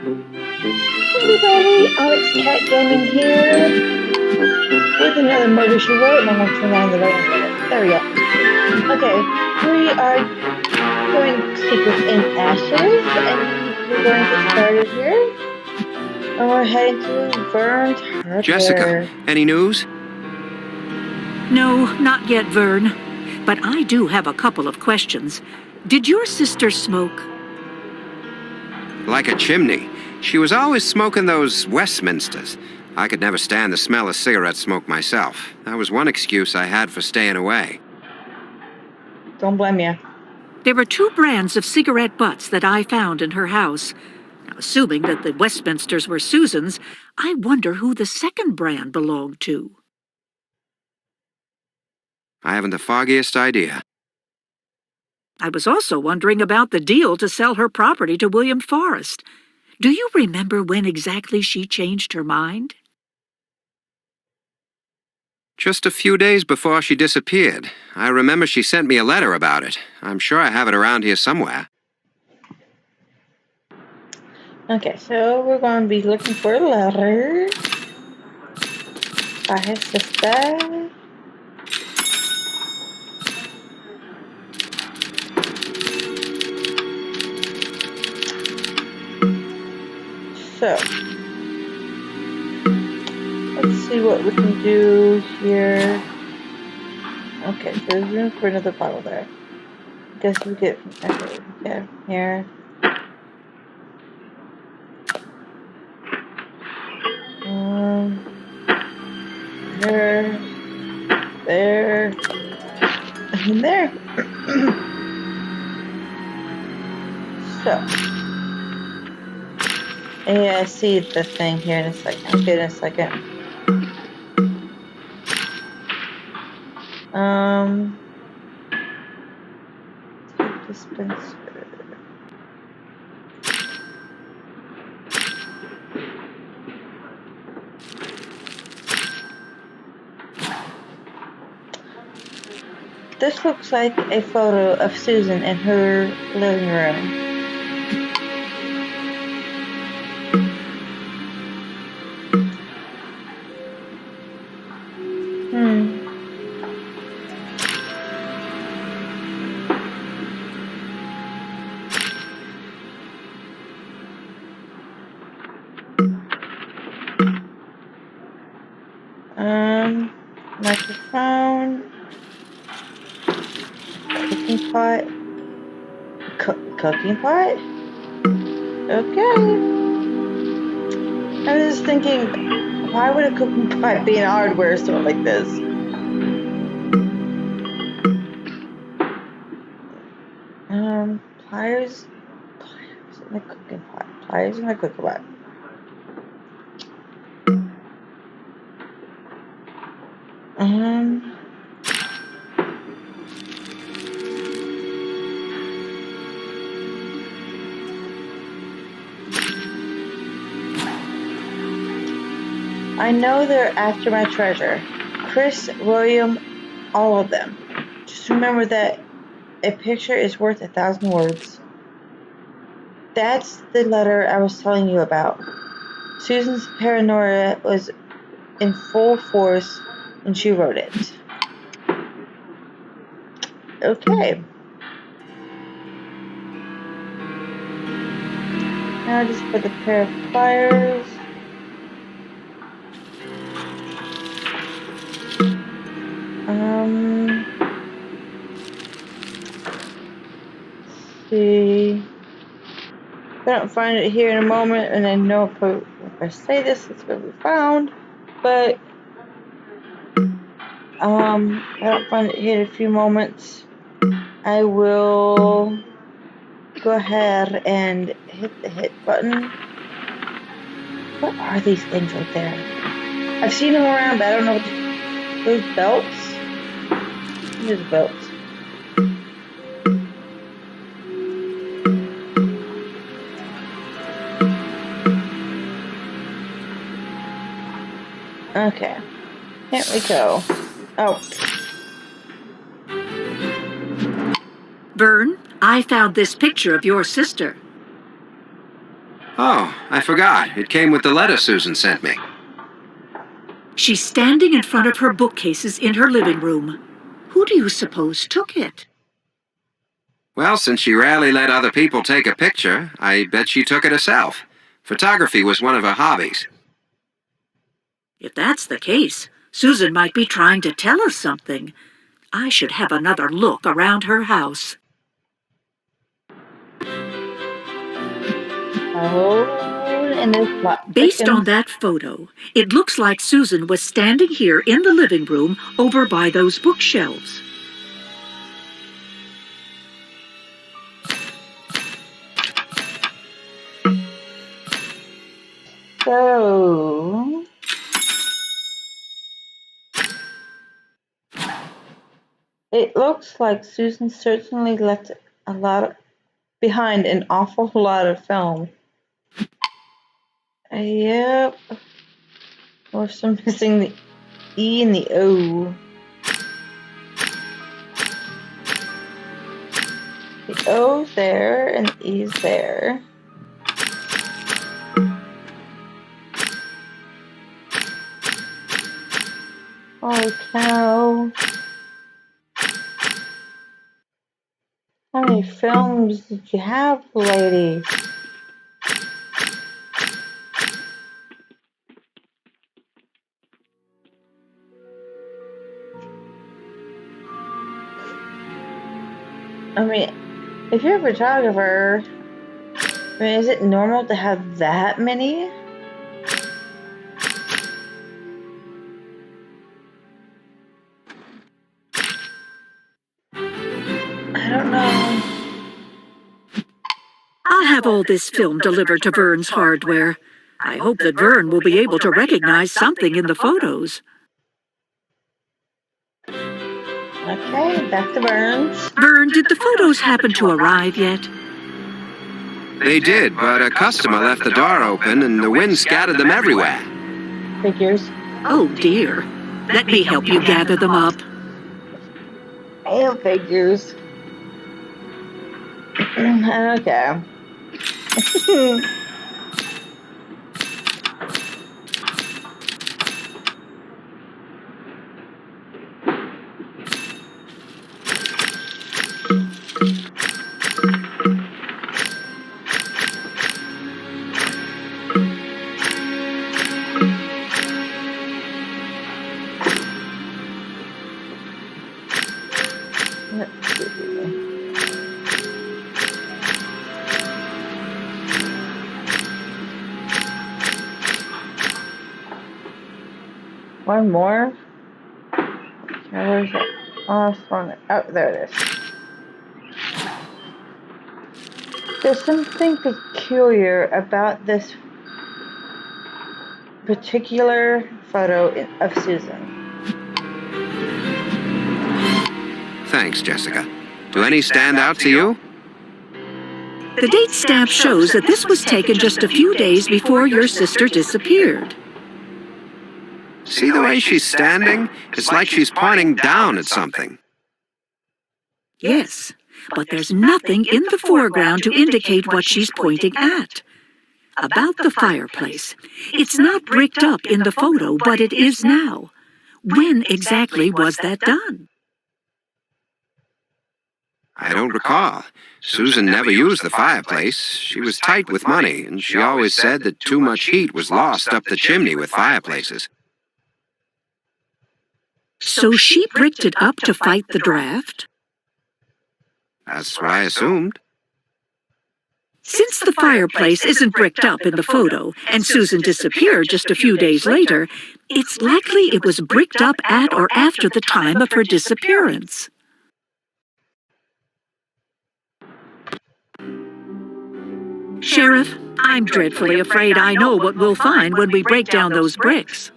Everybody, Alex Cat Gaming here with another Murder She Wrote, and I'm going to turn on the light in a minute. There we go. Okay, we are doing Secrets in Ashes, and we're going to get started here. And we're heading to Vern's Hardware. Jessica, any news? No, not yet, Vern. But I do have a couple of questions. Did your sister smoke? Like a chimney. She was always smoking those Westminsters. I could never stand the smell of cigarette smoke myself. That was one excuse I had for staying away. Don't blame you. There were 2 brands of cigarette butts that I found in her house. Now, assuming that the Westminsters were Susan's, I wonder who the second brand belonged to. I haven't the foggiest idea. I was also wondering about the deal to sell her property to William Forrest. Do you remember when exactly she changed her mind? Just a few days before she disappeared. I remember she sent me a letter about it. I'm sure I have it around here somewhere. Okay, so we're going to be looking for a letter by his sister. So, let's see what we can do here. Okay, so there's room for another bottle there. Guess we get here. There, and there. So, yeah, I see the thing here in a second. I'll get in a second. Tape dispenser. This looks like a photo of Susan in her living room. Microphone. Cooking pot. Cooking pot? Okay. I was just thinking, why would a cooking pot be in a hardware store like this? Pliers in the cooking pot. Pliers in the cooking pot. I know they're after my treasure. Chris, William, all of them. Just remember that a picture is worth 1,000 words. That's the letter I was telling you about. Susan's paranoia was in full force when she wrote it. Okay. Now just put the pair of pliers. Let's see. If I don't find it here in a moment, and I know if I say this, it's going to be found. But I don't find it here in a few moments. I will go ahead and hit the hit button. What are these things right there? I've seen them around, but I don't know what those belts. These belts. Okay. Here we go. Oh. Vern, I found this picture of your sister. Oh, I forgot. It came with the letter Susan sent me. She's standing in front of her bookcases in her living room. Who do you suppose took it? Well, since she rarely let other people take a picture, I bet she took it herself. Photography was one of her hobbies. If that's the case, Susan might be trying to tell us something. I should have another look around her house. Based on that photo, it looks like Susan was standing here in the living room over by those bookshelves. So, it looks like Susan certainly left behind an awful lot of film. Yep. We're still missing the E and the O. The O's there and the E's there. Holy cow. How many films did you have, lady? I mean, if you're a photographer, I mean, is it normal to have that many? I don't know. I'll have all this film delivered to Vern's hardware. I hope that Vern will be able to recognize something in the photos. Okay, back to Vern's. Vern, did the photos happen to arrive yet? They did, but a customer left the door open and the wind scattered them everywhere. Figures. Oh dear. Let me help you gather them up. And figures. Okay. Let's see. One more. Where's it? Oh, there it is. There's something peculiar about this particular photo of Susan. Thanks, Jessica. Do any stand out to you? The date stamp shows that this was taken just a few days before your sister disappeared. See the way she's standing? It's like she's pointing down at something. Yes, but there's nothing in the foreground to indicate what she's pointing at. About the fireplace. It's not bricked up in the photo, but it is now. When exactly was that done? I don't recall. Susan never used the fireplace. She was tight with money, and she always said that too much heat was lost up the chimney with fireplaces. So she bricked it up to fight the draft? That's what I assumed. Since the fireplace isn't bricked up in the photo, and Susan disappeared just a few days later, it's likely it was bricked up at or after the time of her disappearance. Sheriff, I'm dreadfully afraid I know what we'll find when we break down those bricks.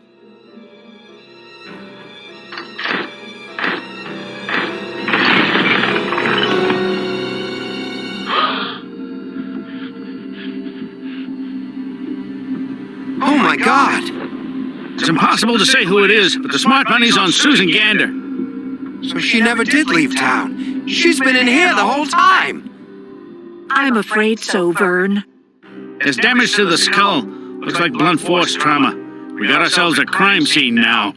Oh my God! It's impossible to say who it is, but the smart money's on Susan Gander. So she never did leave town. She's been in here the whole time. I'm afraid so, Vern. There's damage to the skull. Looks like blunt force trauma. We got ourselves a crime scene now.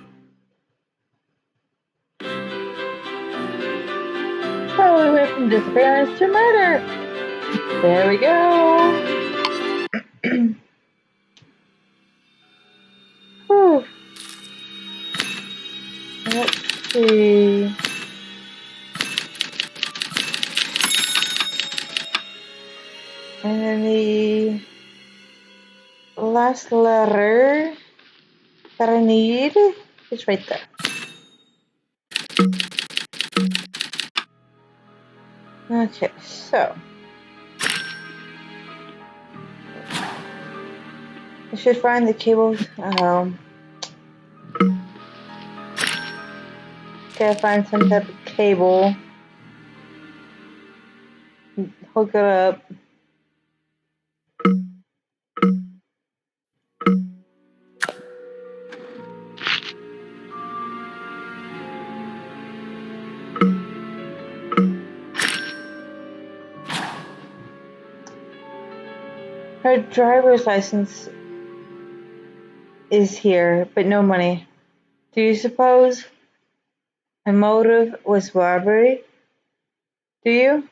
So we went from disappearance to murder. There we go. Whew. Let's see. And then the last letter that I need is right there. Okay, so I should find the cables. Gotta find some type of cable. Hook it up. Her driver's license is here, but no money. Do you suppose her motive was robbery? Do you?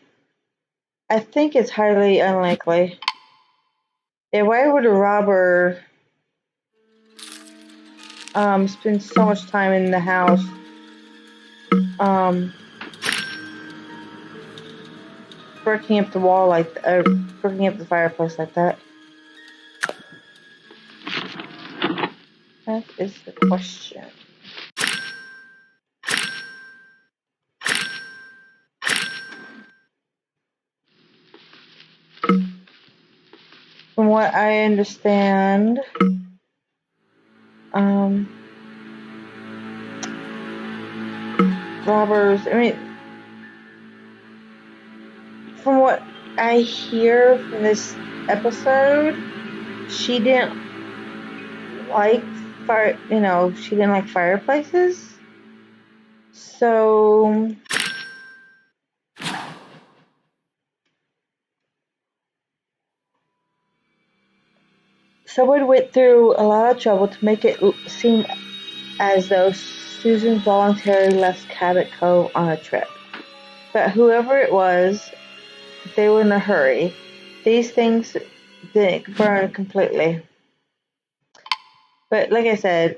I think it's highly unlikely. Yeah, why would a robber spend so much time in the house breaking up the wall breaking up the fireplace like that? That is the question. From what I understand, robbers, from what I hear from this episode, she didn't like she didn't like fireplaces. So someone went through a lot of trouble to make it seem as though Susan voluntarily left Cabot Cove on a trip. But whoever it was, they were in a hurry. These things didn't burn completely. But like I said,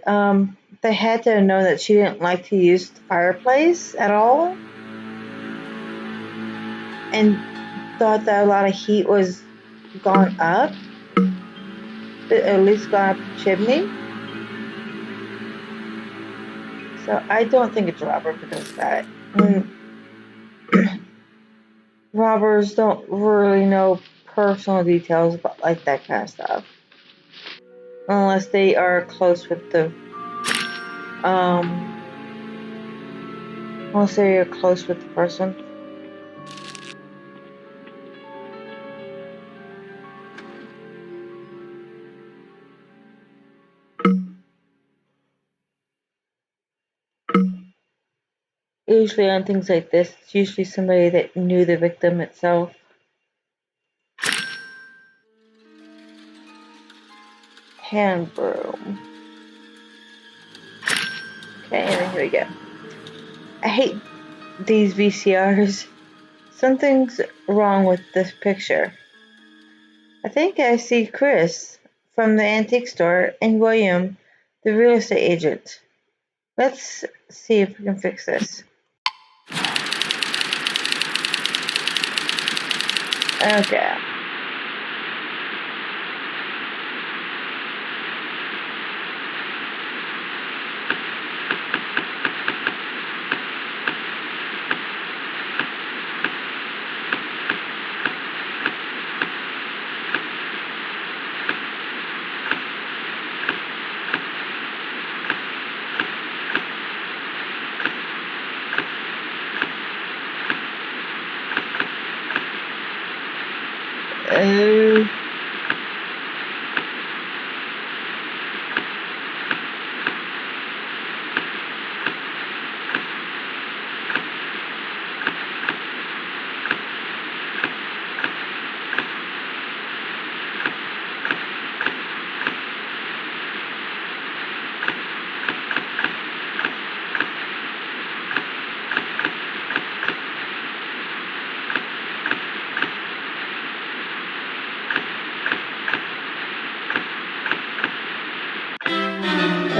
they had to know that she didn't like to use the fireplace at all. And thought that a lot of heat was gone up. At least gone up the chimney. So I don't think it's a robber because of that. Robbers don't really know personal details about like that kind of stuff. Unless they are close with the person. Usually on things like this, it's usually somebody that knew the victim itself. Hand broom. Okay, and then here we go. I hate these VCRs. Something's wrong with this picture. I think I see Chris from the antique store and William, the real estate agent. Let's see if we can fix this. Okay.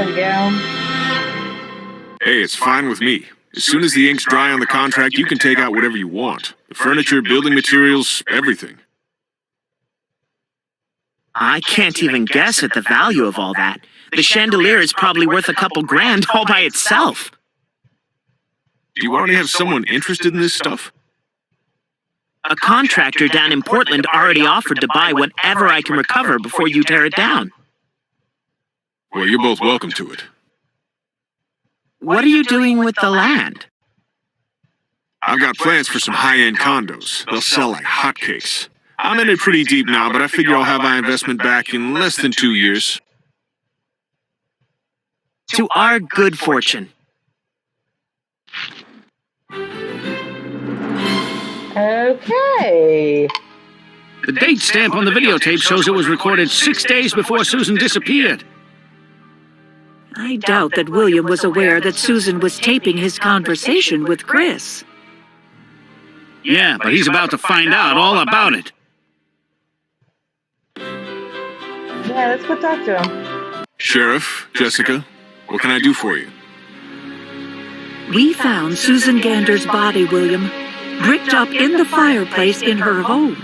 There we go. Hey, it's fine with me. As soon as the ink's dry on the contract, you can take out whatever you want. The furniture, building materials, everything. I can't even guess at the value of all that. The chandelier is probably worth a couple grand all by itself. Do you already have someone interested in this stuff? A contractor down in Portland already offered to buy whatever I can recover before you tear it down. Well, you're both welcome to it. What are you doing with the land? I've got plans for some high-end condos. They'll sell like hotcakes. I'm in it pretty deep now, but I figure I'll have my investment back in less than 2 years. To our good fortune. Okay. The date stamp on the videotape shows it was recorded 6 days before Susan disappeared. I doubt that William was aware that Susan was taping his conversation with Chris. Yeah, but he's about to find out all about it. Yeah, let's go talk to him. Sheriff, Jessica, what can I do for you? We found Susan Gander's body, William, bricked up in the fireplace in her home.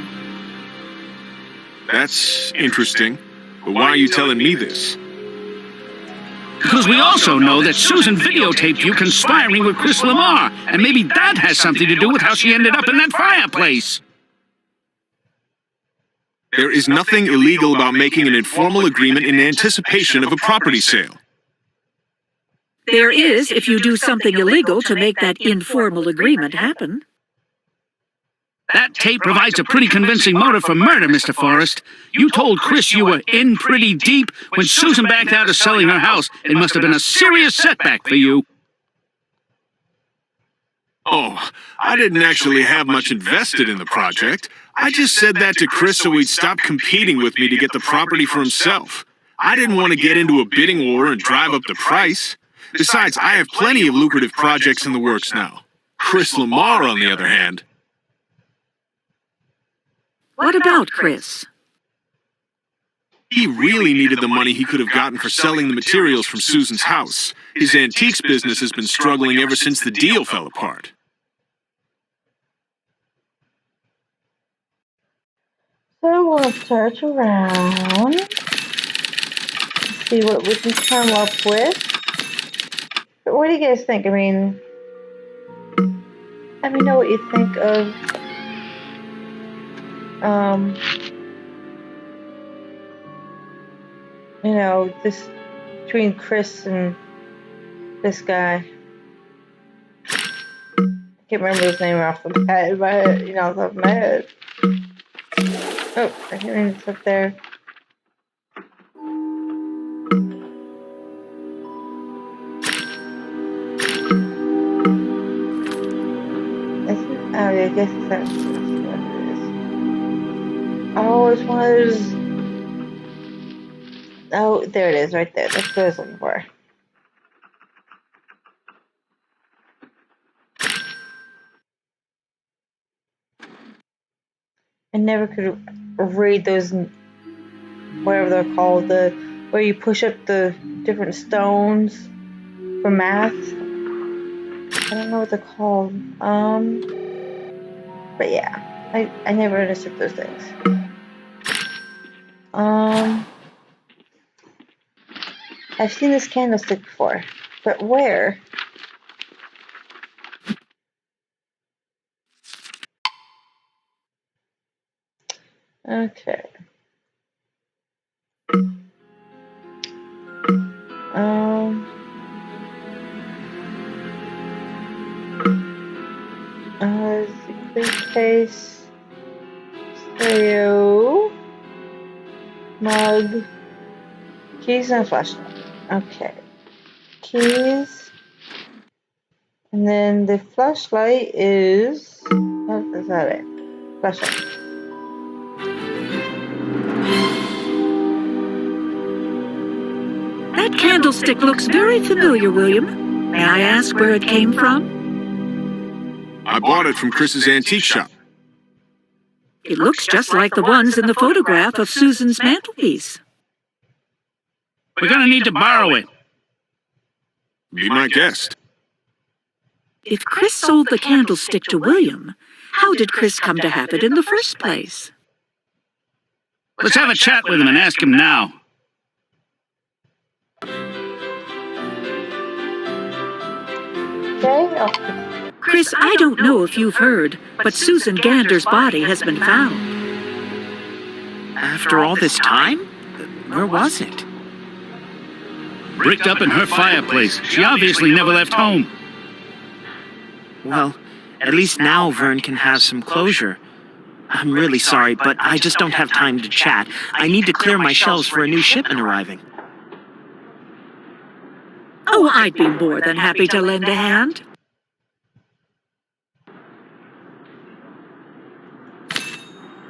That's interesting. But why are you telling me this? Because we also know that Susan videotaped you conspiring with Chris Lamar, and maybe that has something to do with how she ended up in that fireplace. There is nothing illegal about making an informal agreement in anticipation of a property sale. There is if you do something illegal to make that informal agreement happen. That tape provides a pretty convincing motive for murder, Mr. Forrest. You told Chris you were in pretty deep when Susan backed out of selling her house. It must have been a serious setback for you. Oh, I didn't actually have much invested in the project. I just said that to Chris so he'd stop competing with me to get the property for himself. I didn't want to get into a bidding war and drive up the price. Besides, I have plenty of lucrative projects in the works now. Chris Lamar, on the other hand... What about Chris? He really needed the money he could have gotten for selling the materials from Susan's house. His antiques business has been struggling ever since the deal fell apart. So we'll search around. See what we can come up with. But what do you guys think? I mean, let me know what you think of you know, this between Chris and this guy. I can't remember his name off the bat of my head, you know, off the top of my head. Oh, I think it's up there. Oh, yeah, I guess that's what it is. Oh, it's one of those. Oh, there it is, right there. That's what I was looking for. I never could read those, whatever they're called, where you push up the different stones for math. I don't know what they're called. But yeah, I never understood those things. I've seen this candlestick before, but where? Okay. Briefcase, stereo, mug, keys and flashlight. Okay. Keys. And then the flashlight is... Oh, is that it? Flashlight. That candlestick looks very familiar, William. May I ask where it came from? I bought it from Chris's antique shop. It looks just like the ones in the photograph of Susan's mantelpiece. We're gonna need to borrow it. Be my guest. If Chris sold the candlestick to William, how did Chris come to have it in the first place? Let's have a chat with him and ask him now. Okay. Chris, I don't know if you've heard, but Susan Gander's body has been found. After all this time? Where was it? Bricked up in her fireplace. She obviously never left home. Well, at least now Vern can have some closure. I'm really sorry, but I just don't have time to chat. I need to clear my shelves for a new shipment arriving. Oh, I'd be more than happy to lend a hand.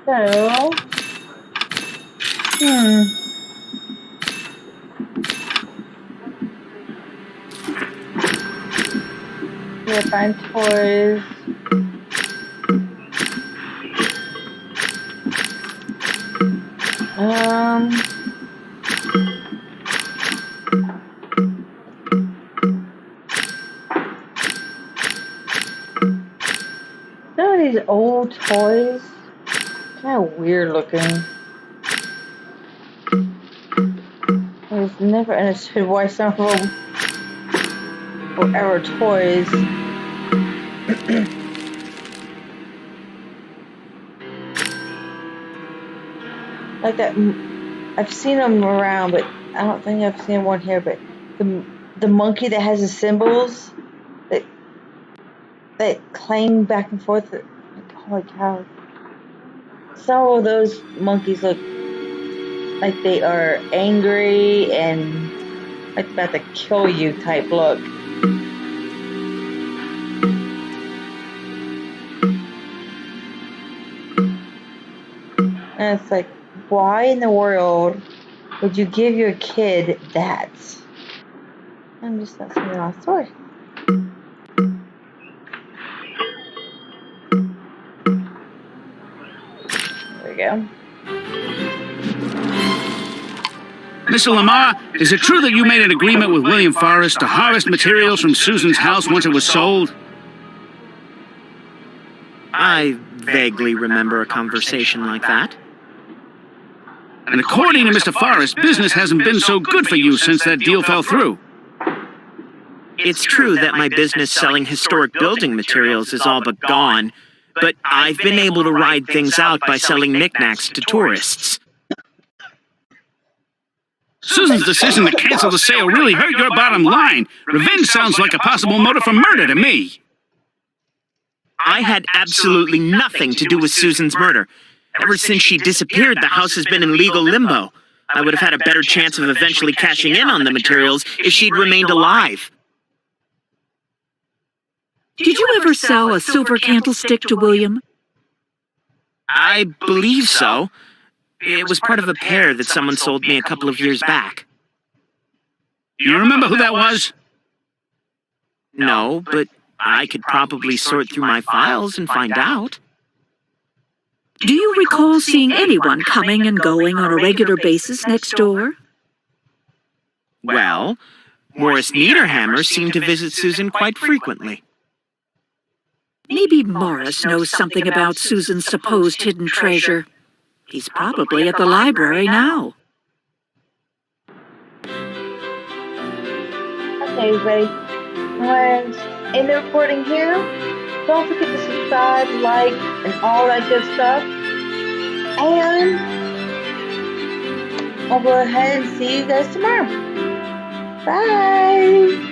So, yeah, find toys. Some of these old toys, kind of weird looking. I've never understood why some of them were ever toys. Like that, I've seen them around, but I don't think I've seen one here. But the monkey that has the symbols that clang back and forth. Like, holy cow! Some of those monkeys look like they are angry and like about to kill you type look. And it's like, why in the world would you give your kid that? I'm just not seeing the story. There we go. Mr. Lamar, is it true that you made an agreement with William Forrest to harvest materials from Susan's house once it was sold? I vaguely remember a conversation like that. And according to Mr. Forrest, business hasn't been so good for you since that deal fell through. It's true that my business selling historic building materials is all but gone, but I've been able to ride things out by selling knickknacks to tourists. Susan's decision to cancel the sale really hurt your bottom line. Revenge sounds like a possible motive for murder to me. I had absolutely nothing to do with Susan's murder. Ever since she disappeared, the house has been in legal limbo. I would have had a better chance of eventually cashing in on the materials if she'd remained alive. Did you ever sell a silver candlestick to William? I believe so. It was part of a pair that someone sold me a couple of years back. You remember who that was? No, but I could probably sort through my files and find out. Do you recall seeing anyone coming and going on a regular basis next door? Well, Morris Niederhammer seemed to visit Susan quite frequently. Maybe Morris knows something about Susan's supposed hidden treasure. He's probably at the library now. Okay, everybody. And in the recording here, don't forget to subscribe, like, and all that good stuff. And I'll go ahead and see you guys tomorrow. Bye!